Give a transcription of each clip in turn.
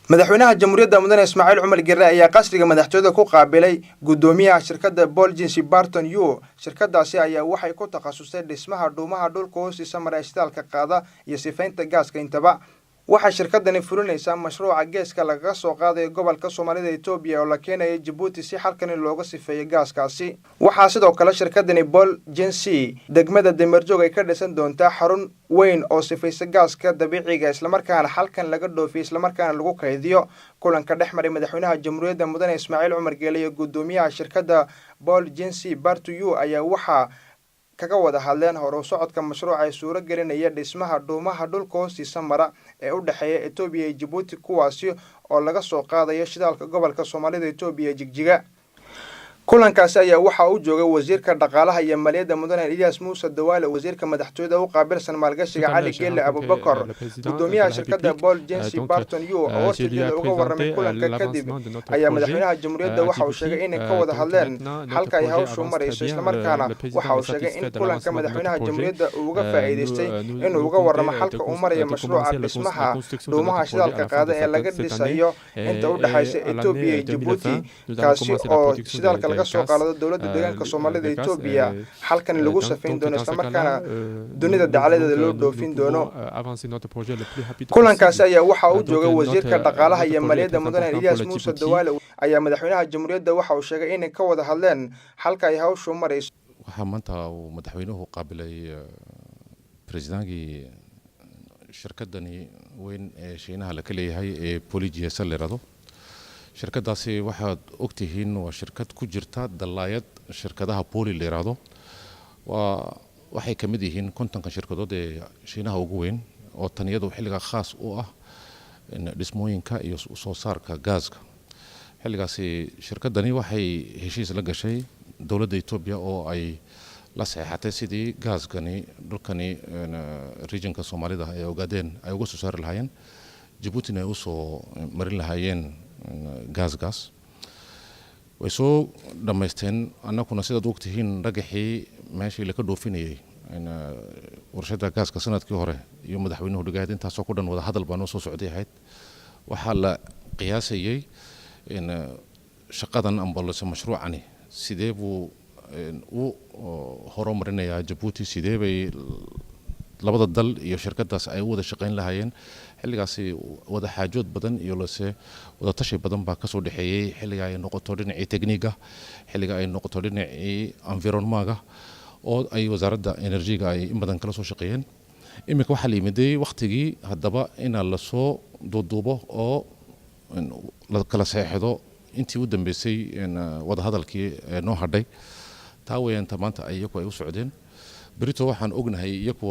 madaxweynaha jamhuuriyadda mudane Ismaaciil Cumar Gere ayaa qasriga madaxtooyada ku qaabilay gudoomiyaha shirkadda Bolginsi Barton U. Shirkadaasi ayaa waxay ku takhasusay dhismaha dhuumaha dhulka hoostiisa mara shidaalka qaada iyo sifaynta gaaska intaba. waxaa shirkadani fulinaysaa mashruuca geeska lagaga soo qaadayo gobolka Soomaalida Itoobiya oo la keenayo Djibouti si halkan looga sifeeyo gaaskaasi. waxaa sidoo kale shirkadani Bolginsi degmada Dameerjoog ay ka dhisan doontaa xarun weyn oo sifaysa gaaska dabiiciga isla markaana halkan laga dhoofiyo isla markaana lagu kaydiyo. kulanka dhexmaray madaxweynaha jamhuuriyadda mudane Ismaaciil Cumar Gere iyo gudoomiyaha shirkadda Bolginsi Barton U ayaa waxaa kaga wada hadleen hor u socodka mashruuca ay suuro gelinaya dhismaha dhuumaha dhulka hoostiisa mara ee u dhaxeeya Itoobiya iyo Djibouti kuwaasi oo laga soo qaadayo shidaalka gobolka Soomaalida Itoobiya Jigjiga. kulankaasi ayaa waxa uu joogay wasiirka dhaqaalaha iyo maaliyadda mudane Ilyas Muuse Dawaale, wasiirka madaxtooyada u qaabilsan maalgashiga Cali Geelle Abubakar, gudoomiyaha shirkadda Bolginsi Barton U oo warshadda uga warramay kulanka kadib ayaa madaxweynaha jamhuuriyadda waxa uu sheegay in ka wada hadleen halka ay hawshu marayso isla markaana waxa uu sheegay in kulanka madaxweynaha jamhuuriyadda uu uga faa'iideystay inuu uga warramo halka uu marayo mashruuca dhismaha dhuumaha shidaalka qaada ee laga dhisayo inta u dhaxaysa Itoobiya iyo Djibouti kaasi oo shidaalka laga soo qaado dawladda deegaanka Soomaalida Itoobiya halkan lagu safayn doono isla markaana dunida dacaladeeda loo dhoofin doono. kulankaasi ayaa waxa uu joogay wasiirka dhaqaalaha iyo maaliyadda mudane Ilyas Muuse Dawaale ayaa madaxweynaha jamhuuriyadda waxa uu sheegay in ka wada hadleen halka ay hawshu marayso. waxaa maanta uu madaxweynuhu qaabilay presidentki shirkadani weyn ee Shiinaha la ka leeyahay ee Polygies la yiraahdo. shirkadaasi waxaad ogtihiin waa shirkad ku jirta dalaayad shirkadaha Poly la yiraahdo. waxay ka mid yihiin kontonka shirkadood ee Shiinaha ugu weyn oo taniyadu xilliga khaas u ah dhismooyinka iyo soo saarka gaaska. xilligaasi shirkadani waxay heshiis la gashay dawladda Itoobiya oo ay la saxeexatay sidii gaaskani dhulkani regionka Soomaalida ay ogaadeen ay uga soo saari lahaayeen Djibouti ay u soo marin lahaayeen gaas way soo dhameysteen. annaguna sidaad ogtihiin ragaxii meeshii la ka dhoofinayay warshada gaaska sanadkii hore iyo madaxweynuhu dhigayd intaasoo ku dhan wada hadal baa noo soo socday ahayd. waxaa la qiyaasayay in shaqadan ambalse mashruucani sidee buu u horumarinayaa Djibouti, sidee bay labada dal iyo shirkadaas ay wada shaqayn lahaayeen. xilligaasi wada xaajood badan iyo wada tashi badan baa ka soo dhaxeeyay xilliga ay noqoto dhinacii tekniga, xilliga ay noqoto dhinacii environment-ga oo ay wasaaradda energy-ga ay in badan kala soo shaqeeyeen. iminka waxaa la yimiday waqtigii haddaba in la soo duuduubo oo la kala saxeexdo intii u dambeysay wada hadalkii noo hadhay. taa weeyaan maanta ay iyagu ay u socdeen. بريتو waxaan ognahay iyagu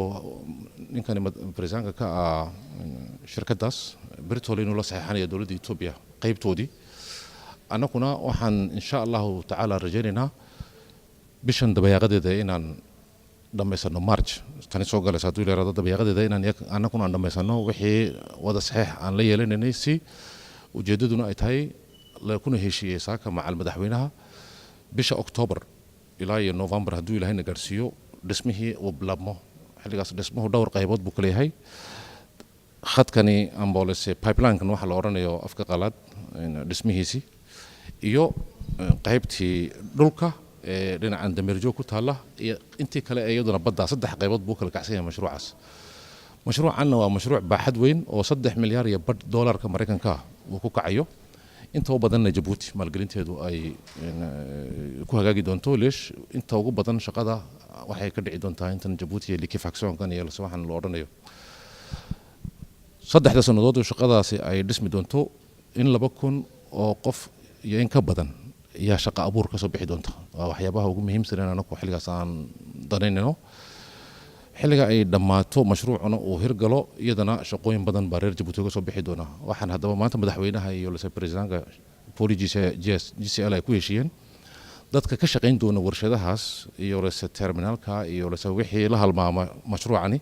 ninkan presidentka ka shirkadaas بريتو inuu la saxeexanayo dawladda Itoobiya qaybtoodii. anaguna waxaan insha Allah ta'ala rajaynaynaa bishan dabayaaqadeeda inaan dhameysano March tani soo galaysa haduu leeyahay dabayaaqadeeda inaan anaguna dhameysano wixii wada saxeex aan la yeelanaynay si ujeedaduna ay tahay la kuna heshiiyay saaka macal madaxweynaha bisha October ilaa iyo November haduu Ilaahayna gaarsiiyo dhismihii uu bilaabmo. xilligaas dhismuhu dhowr qaybood buu kala yahay. khadkani ambalese pipeline-kan waxa la oranayo afka qalaad dhismihiisi iyo qaybtii dhulka ee dhinacan Dameerjoog ku taala iyo intii kale iyaduna badda. saddex qaybood buu kala kacsan yahay mashruucaas. mashruucan waa mashruuc baaxad weyn oo 3 milyan iyo badh doolarka Mareykanka uu ku kacayo. inta ugu badan Djibouti maalgelinteedu ay ku hagaagi doonto. leesh inta ugu badan shaqada waxay ka dhici doontaa intan Djibouti iyo liquefaction-kan iyo waxaan loo oranayo. saddexda sanadood oo shaqadaasi ay dhismi doonto in 2,000 oo qof iyo in ka badan ayaa shaqo abuur ka soo bixi doonta. waa waxyaabaha ugu muhiimsan ee anagu xilligaas aan danaynayno. xilliga ay dhammaato mashruucuna uu hirgalo iyadana shaqooyin badan baa reer Djibouti ka soo bixi doona. waxaan haddaba maanta madaxweynaha iyo presidentka Polygies GCL ay ku heshiiyeen dadka ka shaqayn doona warshadahaas iyo terminalka iyo wixii la halmaama mashruucani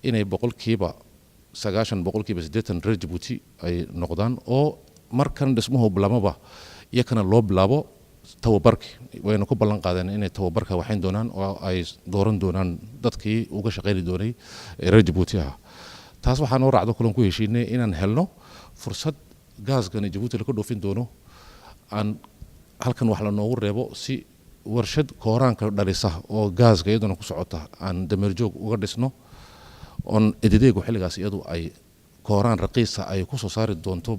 inay 90% reer Djibouti ay noqdaan oo markan dhismuhu bilaababa iyakana loo bilaabo tababarki. wayna ku ballan qaadeen inay tababarka waxayn doonaan oo ay dooran doonaan dadkii uga shaqayn doonay reer Djibouti. taas waxaan oo raacdo kulan ku heshiinay inaan helno fursad gaaskan Djibouti la ka dhoofin doono aan halkan wax la noogu reebo si warshad kooraanka dhalisa oo gaaska iyaduna ku socota aan dameer joog uga dhisno on ededeegu xilligaas iyadu ay kooraan raqiisa ay ku soo saari doonto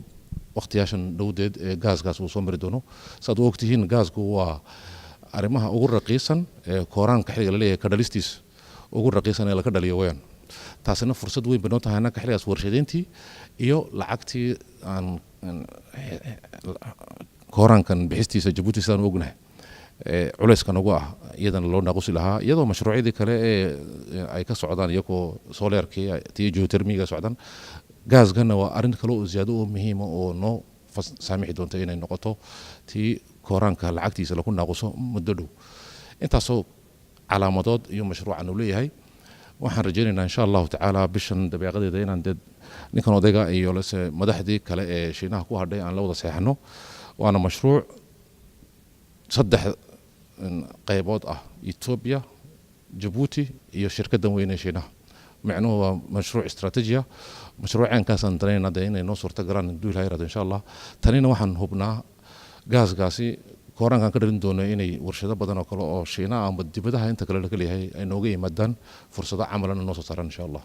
waqtiyaashan dhowdeed ee gaaskaas uu soo mari doono saad u ogtihiin gaasku waa arrimaha ugu raqiisan ee kooraanka xilliga la leeyahay ka dhalistiis ugu raqiisan ee laga dhaliyo weeyaan taasina fursad weyn bay noo tahay annaka xilligaas warshadeyntii iyo lacagtii aan kooraankan bixistiisa Djibouti sidaan u ognahay culayskan ugu ah iyadana loo naaqusi lahaa iyadoo mashruucyadii kale ee ay ka socdaan iyagoo solarkii tii geothermiga socdaan gaaskana waa arrin kale oo ziyaado oo muhiima oo noo saamixi doonta inay noqoto tii kooraanka lacagtiisa lagu naaquso muddo dhow intaasoo calaamadood iyo mashruucan uu leeyahay waxaan rajaynaynaa insha allahu tacaala bishan dabeeqadeeda inaan dad ninkan odayga iyo lase madaxdii kale ee shiinaha ku hadhay aan la wada seexano waana mashruuc saddex qaybood ah Ethiopia Djibouti iyo shirkaddan weyn ee shiinaha macnuhu waa mashruuc istaraatiiji ah mashruucan kaasaan dareynaa inay noo suurta galaan duul hayraad insha Allah tanina waxaan hubnaa gaasgaasi kooraankan ka dhalin doono inay warshado badan oo kale oo shiinaha ama dibadaha inta kale laga leeyahay ay nooga yimaadaan fursado camalan noo soo saaraan insha Allah